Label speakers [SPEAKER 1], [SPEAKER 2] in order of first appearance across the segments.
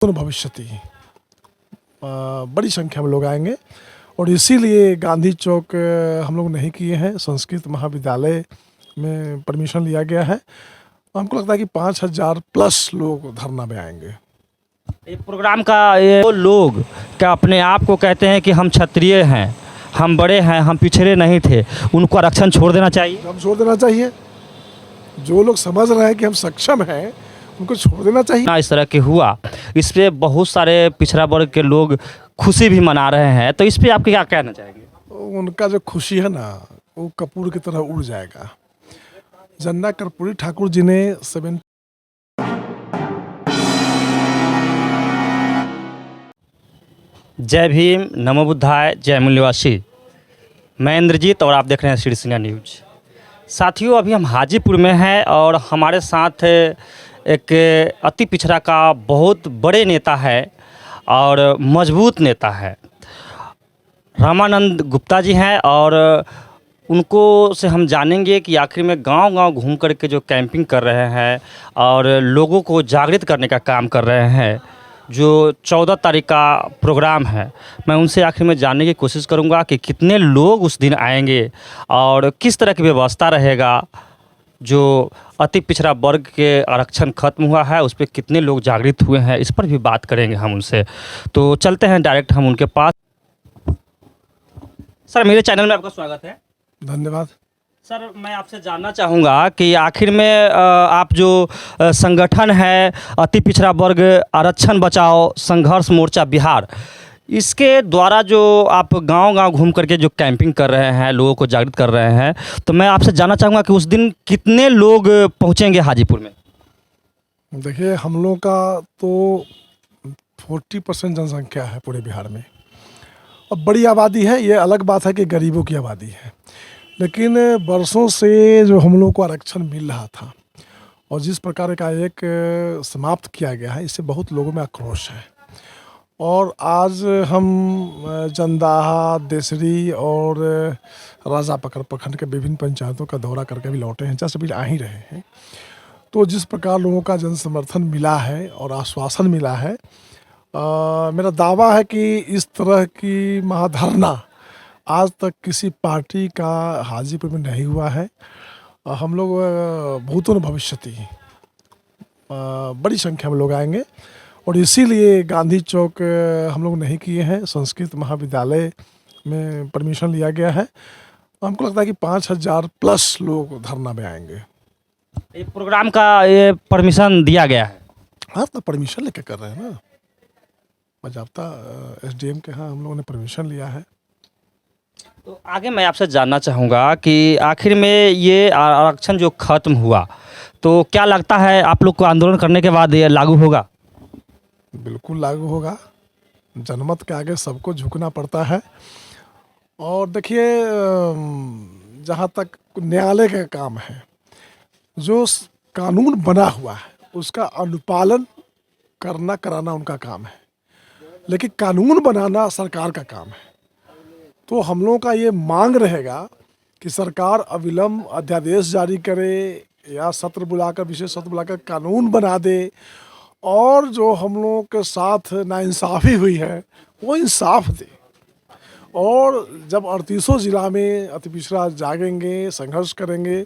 [SPEAKER 1] तो भविष्यति बड़ी संख्या में लोग आएंगे और इसीलिए गांधी चौक हम लोग नहीं किए हैं। संस्कृत महाविद्यालय में परमिशन लिया गया है। हमको लगता है कि 5,000 प्लस लोग धरना में आएंगे।
[SPEAKER 2] ये प्रोग्राम का ये लोग क्या अपने आप को कहते हैं कि हम क्षत्रिय हैं, हम बड़े हैं, हम पिछड़े नहीं थे, उनको आरक्षण छोड़ देना चाहिए?
[SPEAKER 1] हम छोड़ देना चाहिए। जो लोग समझ रहे हैं कि हम सक्षम हैं उनको छोड़ देना चाहिए।
[SPEAKER 2] ना इस तरह के हुआ, इस पे बहुत सारे पिछड़ा वर्ग के लोग खुशी भी मना रहे हैं, तो इस पे आप क्या कहना चाहेंगे?
[SPEAKER 1] उनका जो खुशी है ना वो कपूर की तरह उड़ जाएगा। जन्ना कर्पूरी ठाकुर जी ने 7
[SPEAKER 2] जय भीम, नमो बुद्धाय, जय मूल्यवासी। मैं इंद्रजीत और आप देख रहे हैं सी डी न्यूज। साथियों, अभी हम हाजीपुर में हैं और हमारे साथ एक अति पिछड़ा का बहुत बड़े नेता है और मजबूत नेता है, रामानंद गुप्ता जी हैं। और उनको से हम जानेंगे कि आखिर में गांव-गांव घूम कर के जो कैंपिंग कर रहे हैं और लोगों को जागृत करने का काम कर रहे हैं, जो 14 तारीख का प्रोग्राम है, मैं उनसे आखिर में जानने की कोशिश करूंगा कि कितने लोग उस दिन आएंगे और किस तरह की व्यवस्था रहेगा। जो अति पिछड़ा वर्ग के आरक्षण खत्म हुआ है उस पर कितने लोग जागृत हुए हैं, इस पर भी बात करेंगे हम उनसे। तो चलते हैं डायरेक्ट हम उनके पास। सर, मेरे चैनल में आपका स्वागत है।
[SPEAKER 1] धन्यवाद।
[SPEAKER 2] सर, मैं आपसे जानना चाहूँगा कि आखिर में आप जो संगठन है अति पिछड़ा वर्ग आरक्षण बचाओ संघर्ष मोर्चा बिहार, इसके द्वारा जो आप गांव-गांव घूम करके जो कैंपिंग कर रहे हैं, लोगों को जागृत कर रहे हैं, तो मैं आपसे जानना चाहूँगा कि उस दिन कितने लोग पहुँचेंगे हाजीपुर में?
[SPEAKER 1] देखिए, हम लोग का तो 40% जनसंख्या है पूरे बिहार में और बड़ी आबादी है। ये अलग बात है कि गरीबों की आबादी है, लेकिन बरसों से जो हम लोग को आरक्षण मिल रहा था और जिस प्रकार का एक समाप्त किया गया है, इससे बहुत लोगों में आक्रोश है। और आज हम जंदाहा, देसरी और राजापकर प्रखंड के विभिन्न पंचायतों का दौरा करके भी लौटे हैं, जैसे भी आ ही रहे हैं। तो जिस प्रकार लोगों का जन समर्थन मिला है और आश्वासन मिला है, मेरा दावा है कि इस तरह की महाधरना आज तक किसी पार्टी का हाजीपुर में नहीं हुआ है। हम लोग भूतो न भविष्यति बड़ी संख्या में लोग आएंगे और इसीलिए गांधी चौक हम लोग नहीं किए हैं। संस्कृत महाविद्यालय में परमिशन लिया गया है। हमको लगता है कि 5,000 प्लस लोग धरना में आएंगे।
[SPEAKER 2] ये प्रोग्राम का ये परमिशन दिया गया है?
[SPEAKER 1] हाँ, तो परमिशन लेके कर रहे हैं ना, बजाबता SDM के यहाँ हम लोगों ने परमिशन लिया है।
[SPEAKER 2] तो आगे मैं आपसे जानना चाहूँगा कि आखिर में ये आरक्षण जो खत्म हुआ, तो क्या लगता है आप लोग को आंदोलन करने के बाद ये लागू होगा?
[SPEAKER 1] बिल्कुल लागू होगा। जनमत के आगे सबको झुकना पड़ता है। और देखिए, जहाँ तक न्यायालय का काम है, जो कानून बना हुआ है उसका अनुपालन कराना उनका काम है, लेकिन कानून बनाना सरकार का काम है। तो हम लोगों का ये मांग रहेगा कि सरकार अविलंब अध्यादेश जारी करे या सत्र बुलाकर, विशेष सत्र बुलाकर कानून बना दे और जो हम लोगों के साथ नाइंसाफ़ी हुई है वो इंसाफ दे। और जब 38 जिला में अति पिछड़ा जागेंगे, संघर्ष करेंगे,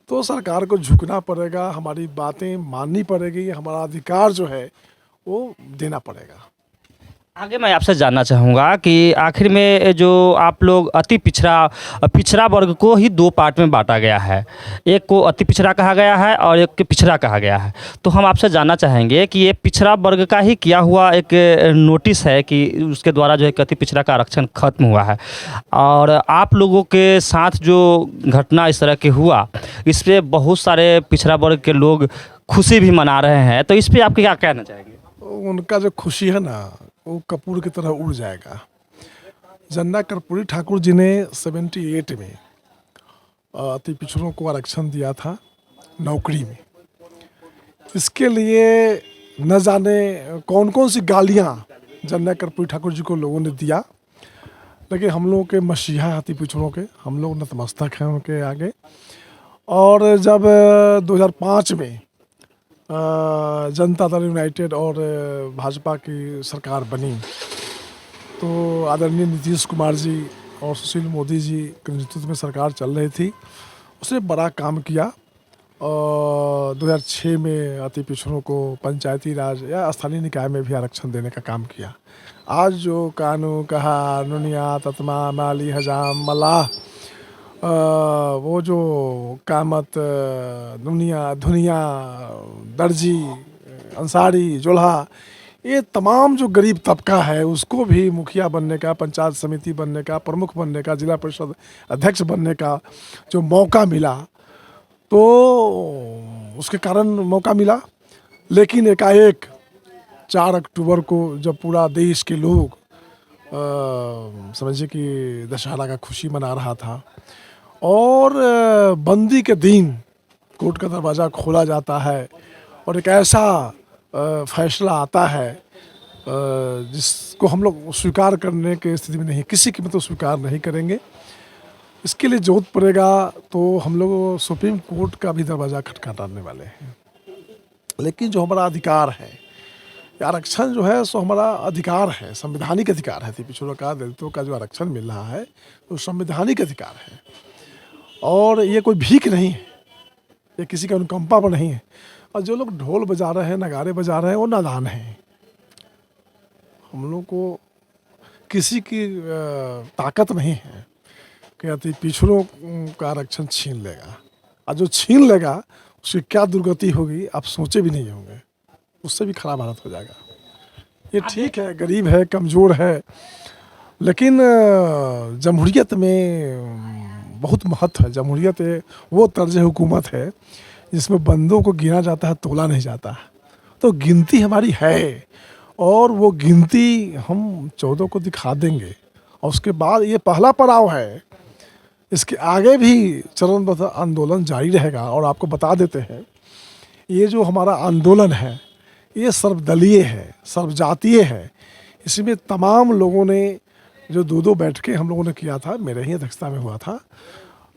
[SPEAKER 1] तो सरकार को झुकना पड़ेगा, हमारी बातें माननी पड़ेगी, हमारा अधिकार जो है वो देना पड़ेगा।
[SPEAKER 2] आगे मैं आपसे जानना चाहूँगा कि आखिर में जो आप लोग अति पिछड़ा वर्ग को ही 2 पार्ट में बांटा गया है, एक को अति पिछड़ा कहा गया है और एक को पिछड़ा कहा गया है। तो हम आपसे जानना चाहेंगे कि ये पिछड़ा वर्ग का ही किया हुआ एक नोटिस है कि उसके द्वारा जो है अति पिछड़ा का आरक्षण खत्म हुआ है, और आप लोगों के साथ जो घटना इस तरह के हुआ, इस पर बहुत सारे पिछड़ा वर्ग के लोग खुशी भी मना रहे हैं, तो इस पर आप क्या कहना चाहेंगे?
[SPEAKER 1] उनका जो खुशी है ना वो कपूर की तरह उड़ जाएगा। जन्ना कर्पूरी ठाकुर जी ने 78 में अति पिछड़ों को आरक्षण दिया था नौकरी में। इसके लिए न जाने कौन कौन सी गालियाँ जन्ना कर्पूरी ठाकुर जी को लोगों ने दिया, लेकिन हम लोगों के मसीहा अति पिछड़ों के, हम लोग नतमस्तक हैं उनके आगे। और जब 2005 में जनता दल यूनाइटेड और भाजपा की सरकार बनी तो आदरणीय नीतीश कुमार जी और सुशील मोदी जी के नेतृत्व में सरकार चल रही थी। उसने बड़ा काम किया और 2006 में अति पिछड़ों को पंचायती राज या स्थानीय निकाय में भी आरक्षण देने का काम किया। आज जो कानून कहा नुनिया ततमा माली हजाम मल्लाह वो जो कामत दुनिया धुनिया दर्जी अंसारी जोल्हा, ये तमाम जो गरीब तबका है उसको भी मुखिया बनने का, पंचायत समिति बनने का, प्रमुख बनने का, जिला परिषद अध्यक्ष बनने का जो मौका मिला तो उसके कारण मौका मिला। लेकिन एकाएक 4 अक्टूबर को जब पूरा देश के लोग समझिए कि दशहरा का खुशी मना रहा था और बंदी के दिन कोर्ट का दरवाज़ा खोला जाता है और एक ऐसा फैसला आता है जिसको हम लोग स्वीकार करने के स्थिति में नहीं, किसी कीमत पर स्वीकार नहीं करेंगे। इसके लिए जरूरत पड़ेगा तो हम लोग सुप्रीम कोर्ट का भी दरवाज़ा खटखटाने वाले हैं। लेकिन जो हमारा अधिकार है, आरक्षण जो है सो हमारा अधिकार है, संवैधानिक अधिकार है। पिछड़ों का, दलितों का जो आरक्षण मिल रहा है वो संवैधानिक अधिकार है और ये कोई भीख नहीं है, ये किसी का अनुकंपा पर नहीं है। और जो लोग ढोल बजा रहे हैं, नगाड़े बजा रहे हैं, वो नादान हैं। हम लोग को किसी की ताकत नहीं है कि अति पिछड़ों का आरक्षण छीन लेगा, और जो छीन लेगा उसकी क्या दुर्गति होगी आप सोचे भी नहीं होंगे, उससे भी खराब हालत हो जाएगा। ये ठीक है, गरीब है, कमज़ोर है, लेकिन जमहूरियत में बहुत महत्व है। जमहूरियत वो तर्ज हुकूमत है जिसमें बंदों को गिना जाता है, तोला नहीं जाता। तो गिनती हमारी है और वो गिनती हम 14 को दिखा देंगे और उसके बाद ये पहला पड़ाव है, इसके आगे भी चरणबद्ध आंदोलन जारी रहेगा। और आपको बता देते हैं ये जो हमारा आंदोलन है ये सर्वदलीय है, सर्वजातीय है। इसमें तमाम लोगों ने जो 2-2 बैठकें हम लोगों ने किया था, मेरे ही अध्यक्षता में हुआ था,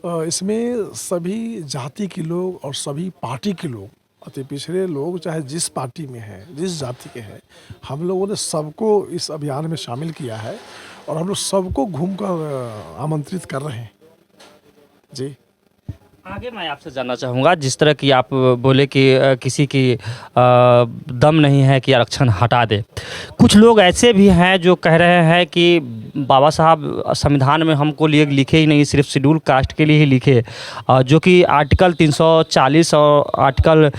[SPEAKER 1] इसमें सभी जाति के लोग और सभी पार्टी के लोग, अति पिछड़े लोग चाहे जिस पार्टी में हैं, जिस जाति के हैं, हम लोगों ने सबको इस अभियान में शामिल किया है और हम लोग सबको घूमकर आमंत्रित कर रहे हैं जी।
[SPEAKER 2] आगे मैं आपसे जानना चाहूँगा, जिस तरह की आप बोले कि किसी की दम नहीं है कि आरक्षण हटा दे, कुछ लोग ऐसे भी हैं जो कह रहे हैं कि बाबा साहब संविधान में हमको लिए लिखे ही नहीं, सिर्फ शेड्यूल कास्ट के लिए ही लिखे, जो कि आर्टिकल 340 और आर्टिकल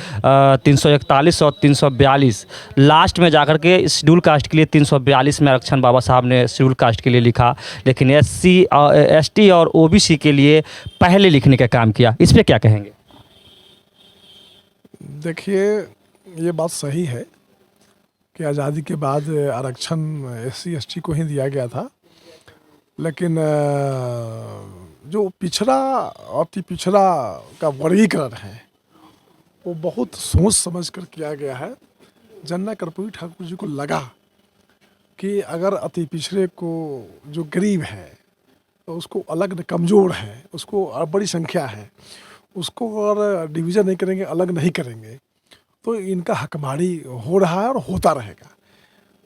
[SPEAKER 2] 341 और 342 लास्ट में जाकर के शेड्यूल कास्ट के लिए 342 में आरक्षण बाबा साहब ने शेड्यूल कास्ट के लिए लिखा, लेकिन SC ST और OBC के लिए पहले लिखने का काम किया। इस पे क्या कहेंगे?
[SPEAKER 1] देखिए, ये बात सही है कि आज़ादी के बाद आरक्षण SC ST को ही दिया गया था, लेकिन जो पिछड़ा अति पिछड़ा का वर्गीकरण है वो बहुत सोच समझ कर किया गया है। जन्ना कर्पूरी ठाकुर जी को लगा कि अगर अति पिछड़े को जो गरीब है तो उसको अलग, कमज़ोर है, उसको बड़ी संख्या है, उसको अगर डिवीज़न नहीं करेंगे, अलग नहीं करेंगे तो इनका हकमारी हो रहा है और होता रहेगा।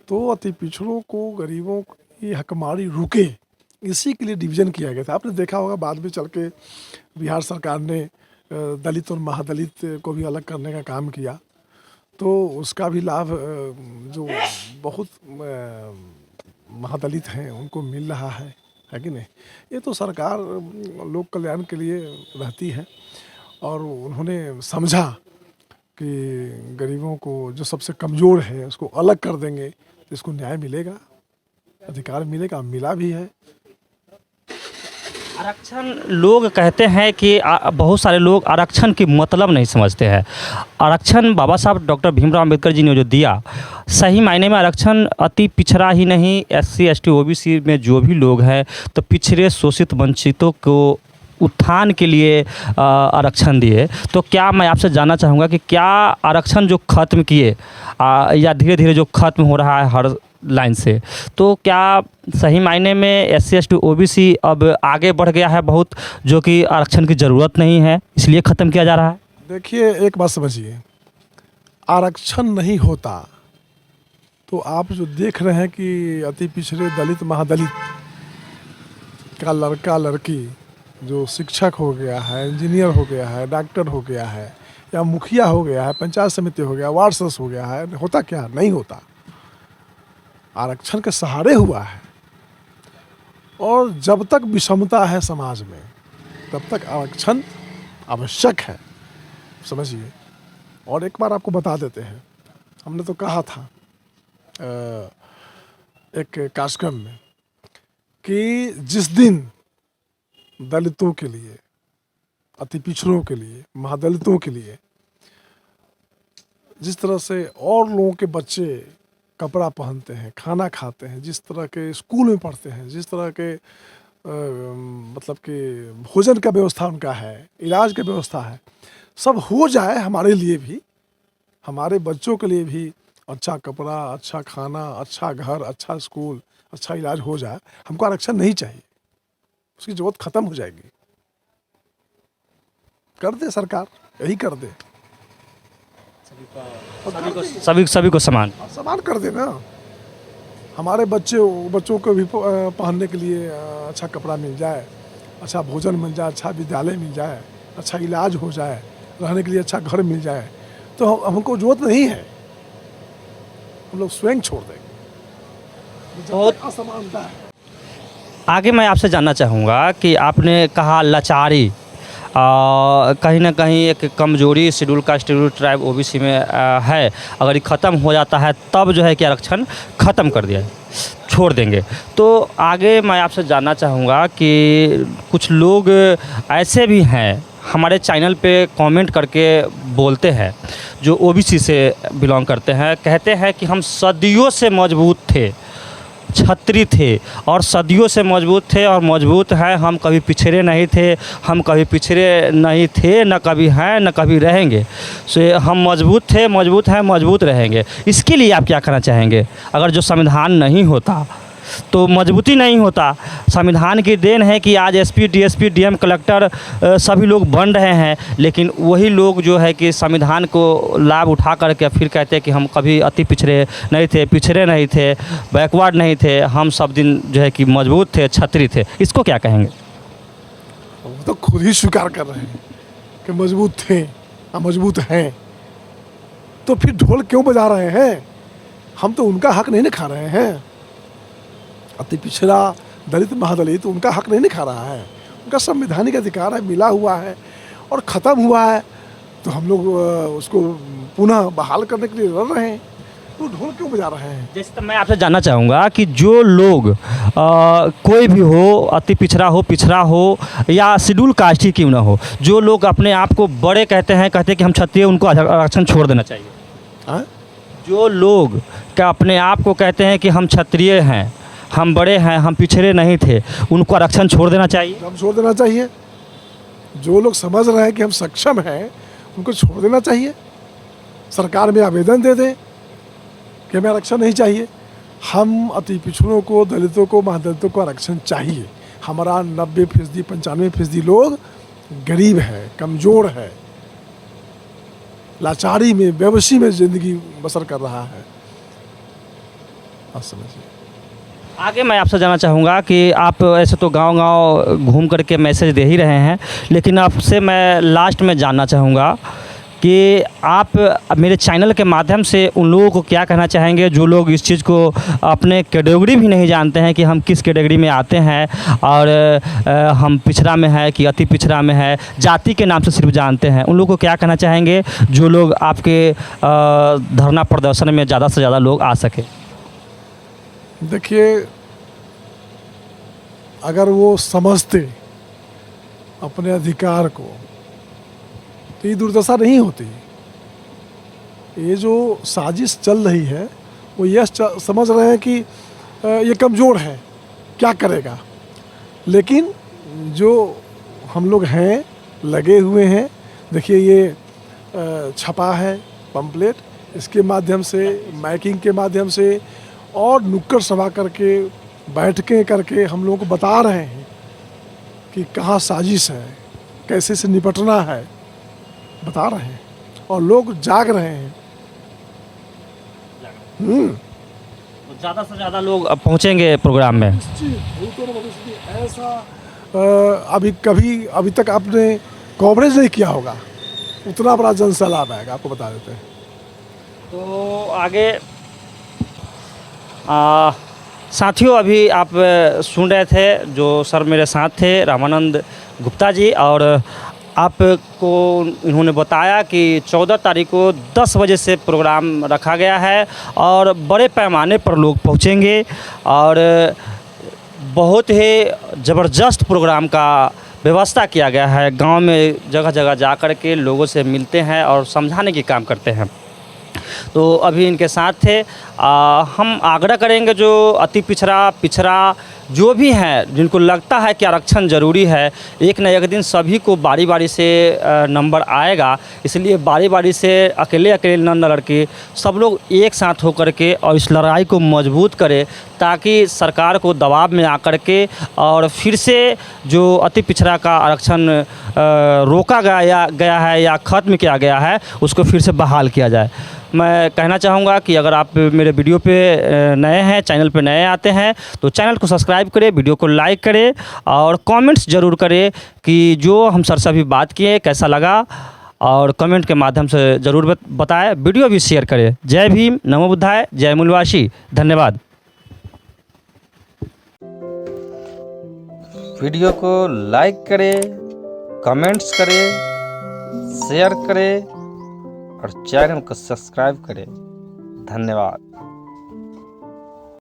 [SPEAKER 1] तो अति पिछड़ों को, गरीबों की हकमारी रुके, इसी के लिए डिवीज़न किया गया था। आपने देखा होगा बाद में चल के बिहार सरकार ने दलित और महादलित को भी अलग करने का काम किया, तो उसका भी लाभ जो बहुत महादलित हैं उनको मिल रहा है कि नहीं। ये तो सरकार लोक कल्याण के लिए रहती है और उन्होंने समझा कि गरीबों को, जो सबसे कमज़ोर है, उसको अलग कर देंगे तो इसको न्याय मिलेगा, अधिकार मिलेगा, मिला भी है।
[SPEAKER 2] आरक्षण, लोग कहते हैं कि बहुत सारे लोग आरक्षण की मतलब नहीं समझते हैं। आरक्षण बाबा साहब डॉक्टर भीमराव अंबेडकर जी ने जो दिया, सही मायने में आरक्षण अति पिछड़ा ही नहीं, SC ST OBC में जो भी लोग हैं तो पिछड़े शोषित वंचितों को उत्थान के लिए आरक्षण दिए। तो क्या मैं आपसे जानना चाहूँगा कि क्या आरक्षण जो ख़त्म किए या धीरे धीरे जो ख़त्म हो रहा है हर लाइन से, तो क्या सही मायने में SC ST OBC अब आगे बढ़ गया है बहुत, जो कि आरक्षण की ज़रूरत नहीं है इसलिए ख़त्म किया जा रहा है?
[SPEAKER 1] देखिए, एक बात समझिए, आरक्षण नहीं होता तो आप जो देख रहे हैं कि अति पिछड़े दलित महादलित का लड़का लड़की जो शिक्षक हो गया है, इंजीनियर हो गया है, डॉक्टर हो गया है, या मुखिया हो गया है, पंचायत समिति हो गया, वार्ड सदस्य हो गया है, होता क्या नहीं होता, आरक्षण के सहारे हुआ है। और जब तक विषमता है समाज में तब तक आरक्षण आवश्यक है, समझिए। और एक बार आपको बता देते हैं, हमने तो कहा था एक कार्यक्रम में कि जिस दिन दलितों के लिए, अति पिछड़ों के लिए, महादलितों के लिए जिस तरह से और लोगों के बच्चे कपड़ा पहनते हैं, खाना खाते हैं, जिस तरह के स्कूल में पढ़ते हैं, जिस तरह के मतलब कि भोजन का व्यवस्था उनका है, इलाज का व्यवस्था है, सब हो जाए हमारे लिए भी, हमारे बच्चों के लिए भी अच्छा कपड़ा, अच्छा खाना, अच्छा घर, अच्छा स्कूल, अच्छा इलाज हो जाए, हमको आरक्षण नहीं चाहिए, उसकी जरूरत खत्म हो जाएगी। कर दे सरकार, यही कर दे,
[SPEAKER 2] सभी को समान।
[SPEAKER 1] समान कर दे ना। हमारे बच्चों को भी पहनने के लिए अच्छा कपड़ा मिल जाए, अच्छा भोजन मिल जाए, अच्छा विद्यालय मिल जाए, अच्छा इलाज हो जाए, रहने के लिए अच्छा घर मिल जाए, तो हमको जरूरत नहीं है, हम लोग स्वयं छोड़ देंगे। बहुत असमानता है।
[SPEAKER 2] आगे मैं आपसे जानना चाहूँगा कि आपने कहा लाचारी, कहीं ना कहीं एक कमजोरी schedule caste, schedule tribe, OBC में है, अगर ये ख़त्म हो जाता है तब जो है कि आरक्षण ख़त्म कर दिया छोड़ देंगे। तो आगे मैं आपसे जानना चाहूँगा कि कुछ लोग ऐसे भी हैं हमारे चैनल पे कमेंट करके बोलते हैं, जो ओबीसी से बिलोंग करते हैं, कहते हैं कि हम सदियों से मजबूत थे, छत्री थे और सदियों से मजबूत थे और मजबूत हैं, हम कभी पिछड़े नहीं थे, हम कभी पिछड़े नहीं थे, न कभी हैं न कभी रहेंगे, सो हम मजबूत थे, मजबूत हैं, मजबूत रहेंगे। इसके लिए आप क्या कहना चाहेंगे? अगर जो संविधान नहीं होता तो मजबूती नहीं होता। संविधान की देन है कि आज एसपी, डीएसपी, डीएम, कलेक्टर सभी लोग बन रहे हैं, लेकिन वही लोग जो है कि संविधान को लाभ उठा करके फिर कहते हैं कि हम कभी अति पिछड़े नहीं थे, पिछड़े नहीं थे, बैकवर्ड नहीं थे, हम सब दिन जो है कि मजबूत थे, छत्री थे। इसको क्या कहेंगे?
[SPEAKER 1] वो तो खुद ही स्वीकार कर रहे हैं कि मजबूत थे, हम मजबूत हैं, तो फिर ढोल क्यों बजा रहे हैं? हम तो उनका हक नहीं खा रहे हैं। अति पिछड़ा दलित महादलित उनका हक नहीं खा रहा है, उनका संवैधानिक अधिकार है, मिला हुआ है और ख़त्म हुआ है, तो हम लोग उसको पुनः बहाल करने के लिए लड़ रहे हैं, तो ढोल क्यों बजा रहे हैं?
[SPEAKER 2] जैसे तो मैं आपसे जानना चाहूँगा कि जो लोग कोई भी हो, अति पिछड़ा हो या शेड्यूल कास्ट ही क्यों ना हो, जो लोग अपने आप को बड़े कहते हैं कि हम क्षत्रिय, उनको आरक्षण छोड़ देना चाहिए।
[SPEAKER 1] हाँ?
[SPEAKER 2] जो लोग क्या अपने आप को कहते हैं कि हम क्षत्रिय हैं, हम बड़े हैं, हम पिछड़े नहीं थे, उनको आरक्षण छोड़ देना चाहिए।
[SPEAKER 1] हम छोड़ देना चाहिए। जो लोग समझ रहे हैं कि हम सक्षम हैं, उनको छोड़ देना चाहिए। सरकार में आवेदन दे दें कि हमें आरक्षण नहीं चाहिए। हम अति पिछड़ों को, दलितों को, महादलितों को आरक्षण चाहिए। हमारा 90%, 95% लोग गरीब है, कमज़ोर है, लाचारी में, बेबसी में ज़िंदगी बसर कर रहा है। आप समझिए।
[SPEAKER 2] आगे मैं आपसे जानना चाहूँगा कि आप ऐसे तो गांव-गांव घूम करके मैसेज दे ही रहे हैं, लेकिन आपसे मैं लास्ट में जानना चाहूँगा कि आप मेरे चैनल के माध्यम से उन लोगों को क्या कहना चाहेंगे जो लोग इस चीज़ को अपने कैटेगरी भी नहीं जानते हैं कि हम किस कैटेगरी में आते हैं और हम पिछड़ा में है कि अति पिछड़ा में है, जाति के नाम से सिर्फ जानते हैं, उन लोगों को क्या कहना चाहेंगे जो लोग आपके धरना प्रदर्शन में ज़्यादा से ज़्यादा लोग आ सके?
[SPEAKER 1] देखिए, अगर वो समझते अपने अधिकार को तो ये दुर्दशा नहीं होती। ये जो साजिश चल रही है वो यह समझ रहे हैं कि ये कमज़ोर है, क्या करेगा, लेकिन जो हम लोग हैं, लगे हुए हैं। देखिए, ये छपा है पंपलेट, इसके माध्यम से, माइकिंग के माध्यम से और नुक्कड़ सभा करके, बैठकें करके हम लोगों को बता रहे हैं कि कहाँ साजिश है, कैसे से निपटना है, बता रहे हैं और लोग जाग रहे हैं।
[SPEAKER 2] तो ज़्यादा से ज़्यादा लोग पहुँचेंगे प्रोग्राम में।
[SPEAKER 1] ऐसा अभी तक आपने कवरेज नहीं किया होगा, उतना बड़ा जन सैलाब आएगा, आपको बता देते हैं।
[SPEAKER 2] तो आगे साथियों, अभी आप सुन रहे थे जो सर मेरे साथ थे, रामानंद गुप्ता जी, और आपको इन्होंने बताया कि 14 तारीख को 10 बजे से प्रोग्राम रखा गया है और बड़े पैमाने पर लोग पहुंचेंगे और बहुत ही ज़बरदस्त प्रोग्राम का व्यवस्था किया गया है। गांव में जगह जगह जा कर के लोगों से मिलते हैं और समझाने की काम करते हैं। तो अभी इनके साथ थे। हम आग्रह करेंगे जो अति पिछड़ा जो भी हैं, जिनको लगता है कि आरक्षण ज़रूरी है, एक न एक दिन सभी को बारी बारी से नंबर आएगा। इसलिए बारी बारी से अकेले न लड़के सब लोग एक साथ होकर के और इस लड़ाई को मजबूत करें, ताकि सरकार को दबाव में आकर के और फिर से जो अति पिछड़ा का आरक्षण रोका गया है या ख़त्म किया गया है, उसको फिर से बहाल किया जाए। मैं कहना चाहूँगा कि अगर आप मेरे वीडियो पे नए हैं, चैनल पे नए आते हैं, तो चैनल को सब्सक्राइब करें, वीडियो को लाइक करें और कमेंट्स ज़रूर करें कि जो हम सर से अभी बात किए कैसा लगा, और कमेंट के माध्यम से ज़रूर बताएं। वीडियो भी शेयर करें। जय भीम, नमो बुद्धाय, जय मूलवासी, धन्यवाद। वीडियो को लाइक करें, कमेंट्स करें, शेयर करें और चैनल को सब्सक्राइब करें। धन्यवाद।